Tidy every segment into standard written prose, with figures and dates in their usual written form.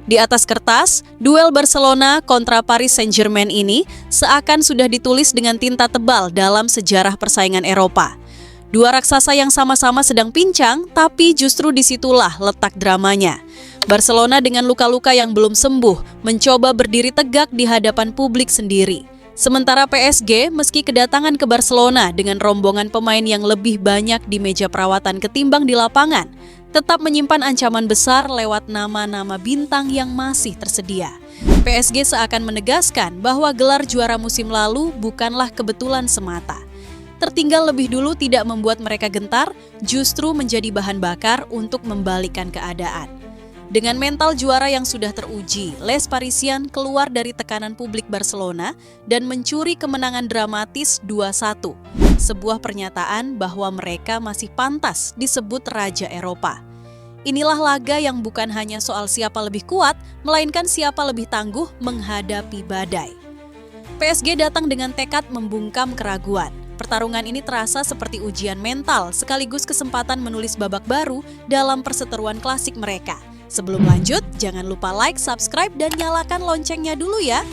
Di atas kertas, duel Barcelona kontra Paris Saint-Germain ini seakan sudah ditulis dengan tinta tebal dalam sejarah persaingan Eropa. Dua raksasa yang sama-sama sedang pincang, tapi justru disitulah letak dramanya. Barcelona dengan luka-luka yang belum sembuh, mencoba berdiri tegak di hadapan publik sendiri. Sementara PSG, meski kedatangan ke Barcelona dengan rombongan pemain yang lebih banyak di meja perawatan ketimbang di lapangan, tetap menyimpan ancaman besar lewat nama-nama bintang yang masih tersedia. PSG seakan menegaskan bahwa gelar juara musim lalu bukanlah kebetulan semata. Tertinggal lebih dulu tidak membuat mereka gentar, justru menjadi bahan bakar untuk membalikkan keadaan. Dengan mental juara yang sudah teruji, Les Parisiens keluar dari tekanan publik Barcelona dan mencuri kemenangan dramatis 2-1. Sebuah pernyataan bahwa mereka masih pantas disebut Raja Eropa. Inilah laga yang bukan hanya soal siapa lebih kuat, melainkan siapa lebih tangguh menghadapi badai. PSG datang dengan tekad membungkam keraguan. Pertarungan ini terasa seperti ujian mental sekaligus kesempatan menulis babak baru dalam perseteruan klasik mereka. Sebelum lanjut, jangan lupa like, subscribe, dan nyalakan loncengnya dulu ya.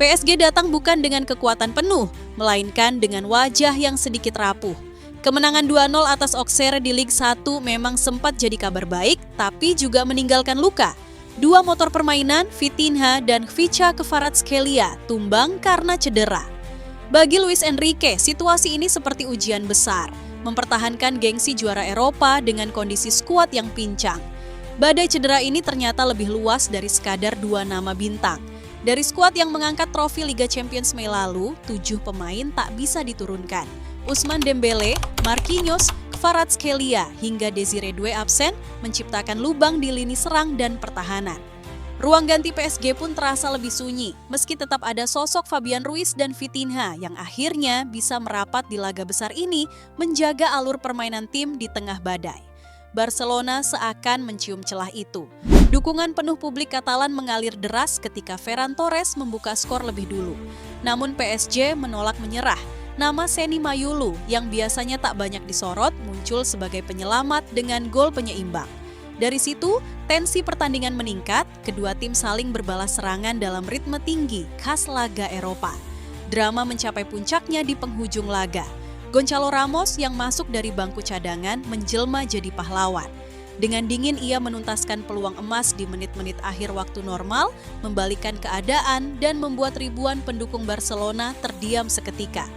PSG datang bukan dengan kekuatan penuh, melainkan dengan wajah yang sedikit rapuh. Kemenangan 2-0 atas Auxerre di Ligue 1 memang sempat jadi kabar baik, tapi juga meninggalkan luka. Dua motor permainan, Vitinha dan Khvicha Kvaratskhelia, tumbang karena cedera. Bagi Luis Enrique, situasi ini seperti ujian besar, mempertahankan gengsi juara Eropa dengan kondisi skuad yang pincang. Badai cedera ini ternyata lebih luas dari sekadar dua nama bintang. Dari skuad yang mengangkat trofi Liga Champions Mei lalu, 7 pemain tak bisa diturunkan. Ousmane Dembélé, Marquinhos, Kvaratskhelia hingga Désiré Doué absen menciptakan lubang di lini serang dan pertahanan. Ruang ganti PSG pun terasa lebih sunyi, meski tetap ada sosok Fabian Ruiz dan Vitinha yang akhirnya bisa merapat di laga besar ini menjaga alur permainan tim di tengah badai. Barcelona seakan mencium celah itu. Dukungan penuh publik Katalan mengalir deras ketika Ferran Torres membuka skor lebih dulu. Namun PSG menolak menyerah. Nama Seny Mayulu yang biasanya tak banyak disorot muncul sebagai penyelamat dengan gol penyeimbang. Dari situ, tensi pertandingan meningkat, kedua tim saling berbalas serangan dalam ritme tinggi khas laga Eropa. Drama mencapai puncaknya di penghujung laga. Gonçalo Ramos yang masuk dari bangku cadangan menjelma jadi pahlawan. Dengan dingin ia menuntaskan peluang emas di menit-menit akhir waktu normal, membalikkan keadaan dan membuat ribuan pendukung Barcelona terdiam seketika.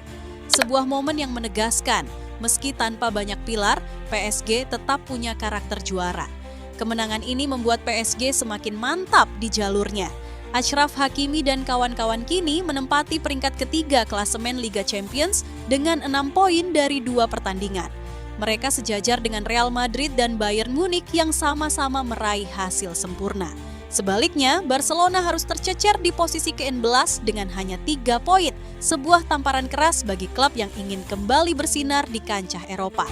Sebuah momen yang menegaskan, meski tanpa banyak pilar, PSG tetap punya karakter juara. Kemenangan ini membuat PSG semakin mantap di jalurnya. Achraf Hakimi dan kawan-kawan kini menempati peringkat ketiga klasemen Liga Champions dengan 6 poin dari 2 pertandingan. Mereka sejajar dengan Real Madrid dan Bayern Munich yang sama-sama meraih hasil sempurna. Sebaliknya, Barcelona harus tercecer di posisi ke-11 dengan hanya 3 poin, sebuah tamparan keras bagi klub yang ingin kembali bersinar di kancah Eropa.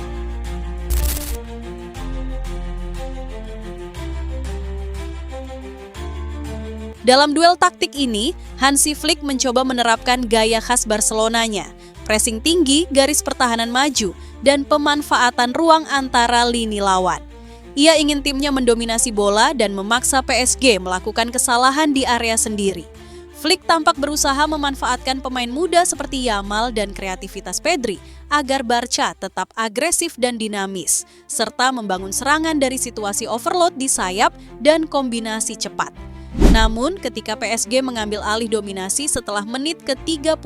Dalam duel taktik ini, Hansi Flick mencoba menerapkan gaya khas Barcelonanya, pressing tinggi, garis pertahanan maju, dan pemanfaatan ruang antara lini lawan. Ia ingin timnya mendominasi bola dan memaksa PSG melakukan kesalahan di area sendiri. Flick tampak berusaha memanfaatkan pemain muda seperti Yamal dan kreativitas Pedri agar Barca tetap agresif dan dinamis, serta membangun serangan dari situasi overload di sayap dan kombinasi cepat. Namun, ketika PSG mengambil alih dominasi setelah menit ke-35,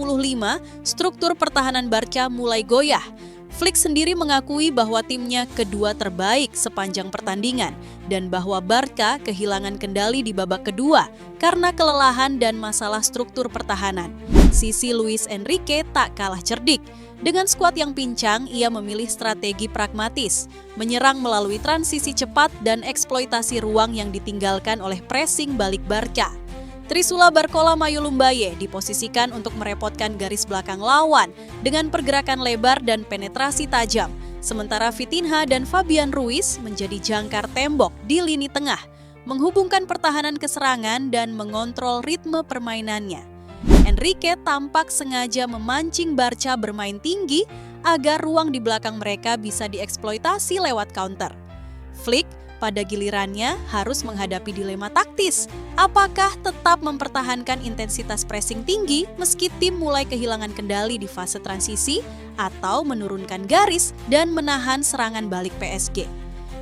struktur pertahanan Barca mulai goyah. Flick sendiri mengakui bahwa timnya kedua terbaik sepanjang pertandingan dan bahwa Barca kehilangan kendali di babak kedua karena kelelahan dan masalah struktur pertahanan. Sisi Luis Enrique tak kalah cerdik. Dengan skuad yang pincang, ia memilih strategi pragmatis, menyerang melalui transisi cepat dan eksploitasi ruang yang ditinggalkan oleh pressing balik Barca. Trisula Barcola Mayolumbaye diposisikan untuk merepotkan garis belakang lawan dengan pergerakan lebar dan penetrasi tajam, sementara Vitinha dan Fabian Ruiz menjadi jangkar tembok di lini tengah, menghubungkan pertahanan ke serangan dan mengontrol ritme permainannya. Enrique tampak sengaja memancing Barca bermain tinggi agar ruang di belakang mereka bisa dieksploitasi lewat counter. Flick pada gilirannya harus menghadapi dilema taktis. Apakah tetap mempertahankan intensitas pressing tinggi meski tim mulai kehilangan kendali di fase transisi atau menurunkan garis dan menahan serangan balik PSG?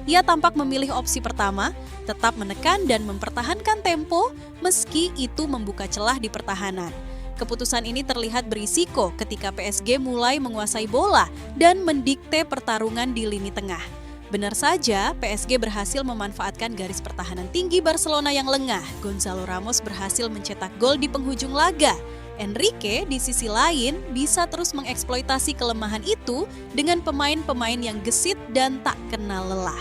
Ia tampak memilih opsi pertama, tetap menekan dan mempertahankan tempo meski itu membuka celah di pertahanan. Keputusan ini terlihat berisiko ketika PSG mulai menguasai bola dan mendikte pertarungan di lini tengah. Benar saja, PSG berhasil memanfaatkan garis pertahanan tinggi Barcelona yang lengah. Gonzalo Ramos berhasil mencetak gol di penghujung laga. Enrique di sisi lain bisa terus mengeksploitasi kelemahan itu dengan pemain-pemain yang gesit dan tak kenal lelah.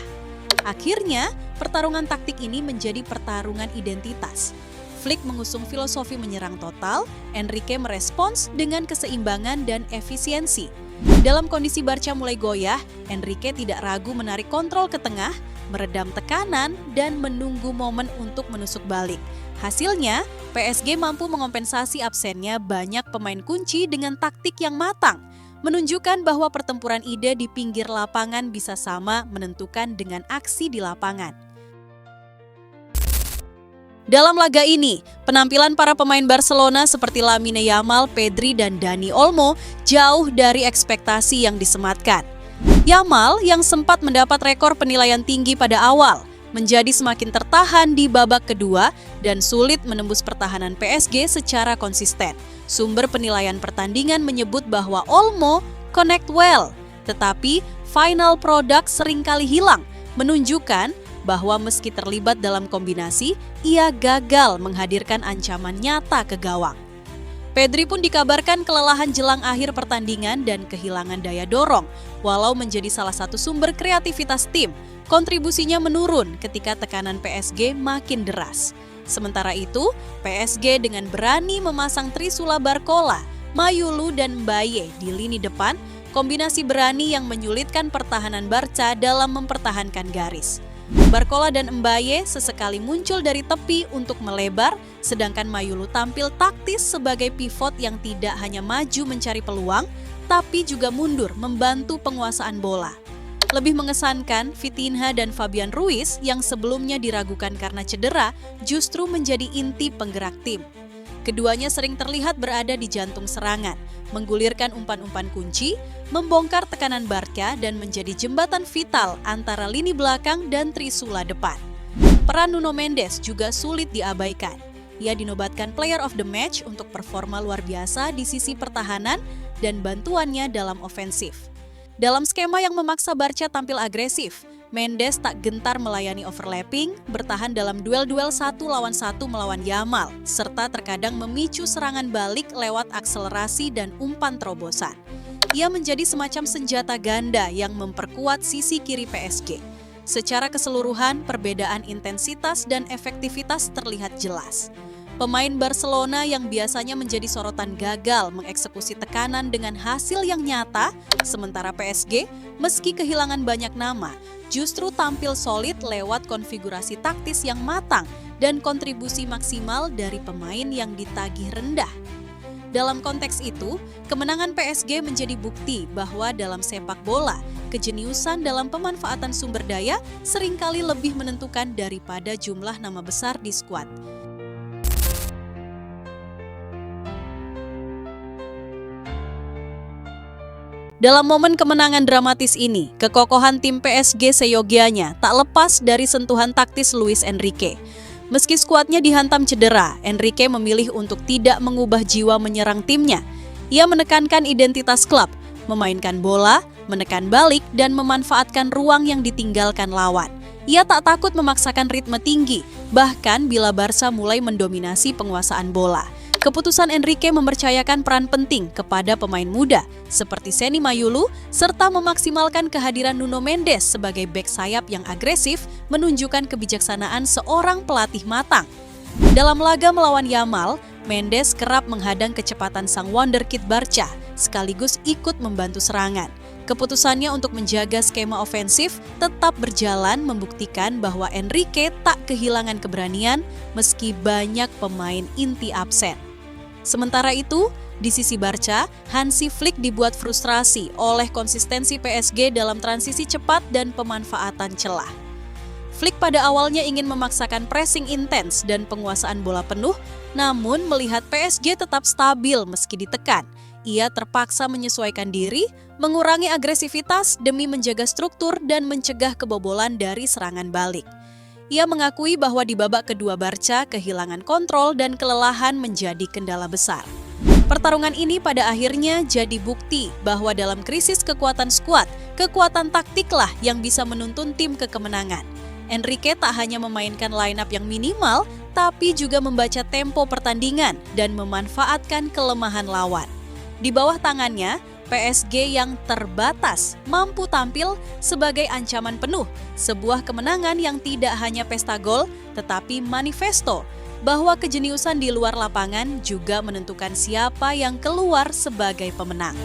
Akhirnya, pertarungan taktik ini menjadi pertarungan identitas. Flick mengusung filosofi menyerang total, Enrique merespons dengan keseimbangan dan efisiensi. Dalam kondisi Barca mulai goyah, Enrique tidak ragu menarik kontrol ke tengah, meredam tekanan, dan menunggu momen untuk menusuk balik. Hasilnya, PSG mampu mengompensasi absennya banyak pemain kunci dengan taktik yang matang, menunjukkan bahwa pertempuran ide di pinggir lapangan bisa sama menentukan dengan aksi di lapangan. Dalam laga ini, penampilan para pemain Barcelona seperti Lamine Yamal, Pedri, dan Dani Olmo jauh dari ekspektasi yang disematkan. Yamal yang sempat mendapat rekor penilaian tinggi pada awal, menjadi semakin tertahan di babak kedua dan sulit menembus pertahanan PSG secara konsisten. Sumber penilaian pertandingan menyebut bahwa Olmo connect well, tetapi final product seringkali hilang, menunjukkan bahwa meski terlibat dalam kombinasi, ia gagal menghadirkan ancaman nyata ke gawang. Pedri pun dikabarkan kelelahan jelang akhir pertandingan dan kehilangan daya dorong. Walau menjadi salah satu sumber kreativitas tim, kontribusinya menurun ketika tekanan PSG makin deras. Sementara itu, PSG dengan berani memasang Trisula Barcola, Mayulu dan Mbaye di lini depan, kombinasi berani yang menyulitkan pertahanan Barca dalam mempertahankan garis. Barcola dan Mbaye sesekali muncul dari tepi untuk melebar, sedangkan Mayulu tampil taktis sebagai pivot yang tidak hanya maju mencari peluang, tapi juga mundur membantu penguasaan bola. Lebih mengesankan, Vitinha dan Fabian Ruiz yang sebelumnya diragukan karena cedera justru menjadi inti penggerak tim. Keduanya sering terlihat berada di jantung serangan, menggulirkan umpan-umpan kunci, membongkar tekanan Barca dan menjadi jembatan vital antara lini belakang dan Trisula depan. Peran Nuno Mendes juga sulit diabaikan. Ia dinobatkan Player of the Match untuk performa luar biasa di sisi pertahanan dan bantuannya dalam ofensif. Dalam skema yang memaksa Barca tampil agresif, Mendes tak gentar melayani overlapping, bertahan dalam duel-duel 1 lawan 1 melawan Yamal, serta terkadang memicu serangan balik lewat akselerasi dan umpan terobosan. Ia menjadi semacam senjata ganda yang memperkuat sisi kiri PSG. Secara keseluruhan, perbedaan intensitas dan efektivitas terlihat jelas. Pemain Barcelona yang biasanya menjadi sorotan gagal mengeksekusi tekanan dengan hasil yang nyata, sementara PSG, meski kehilangan banyak nama, justru tampil solid lewat konfigurasi taktis yang matang dan kontribusi maksimal dari pemain yang ditagih rendah. Dalam konteks itu, kemenangan PSG menjadi bukti bahwa dalam sepak bola, kejeniusan dalam pemanfaatan sumber daya seringkali lebih menentukan daripada jumlah nama besar di skuad. Dalam momen kemenangan dramatis ini, kekokohan tim PSG seyogianya tak lepas dari sentuhan taktis Luis Enrique. Meski skuadnya dihantam cedera, Enrique memilih untuk tidak mengubah jiwa menyerang timnya. Ia menekankan identitas klub, memainkan bola, menekan balik, dan memanfaatkan ruang yang ditinggalkan lawan. Ia tak takut memaksakan ritme tinggi, bahkan bila Barca mulai mendominasi penguasaan bola. Keputusan Enrique mempercayakan peran penting kepada pemain muda seperti Seny Mayulu serta memaksimalkan kehadiran Nuno Mendes sebagai bek sayap yang agresif menunjukkan kebijaksanaan seorang pelatih matang. Dalam laga melawan Yamal, Mendes kerap menghadang kecepatan sang wonderkid Barca sekaligus ikut membantu serangan. Keputusannya untuk menjaga skema ofensif tetap berjalan membuktikan bahwa Enrique tak kehilangan keberanian meski banyak pemain inti absen. Sementara itu, di sisi Barca, Hansi Flick dibuat frustrasi oleh konsistensi PSG dalam transisi cepat dan pemanfaatan celah. Flick pada awalnya ingin memaksakan pressing intens dan penguasaan bola penuh, namun melihat PSG tetap stabil meski ditekan. Ia terpaksa menyesuaikan diri, mengurangi agresivitas demi menjaga struktur dan mencegah kebobolan dari serangan balik. Ia mengakui bahwa di babak kedua Barca kehilangan kontrol dan kelelahan menjadi kendala besar. Pertarungan ini pada akhirnya jadi bukti bahwa dalam krisis kekuatan skuad, kekuatan taktiklah yang bisa menuntun tim ke kemenangan. Enrique tak hanya memainkan line-up yang minimal, tapi juga membaca tempo pertandingan dan memanfaatkan kelemahan lawan. Di bawah tangannya, PSG yang terbatas mampu tampil sebagai ancaman penuh, sebuah kemenangan yang tidak hanya pesta gol, tetapi manifesto bahwa kejeniusan di luar lapangan juga menentukan siapa yang keluar sebagai pemenang.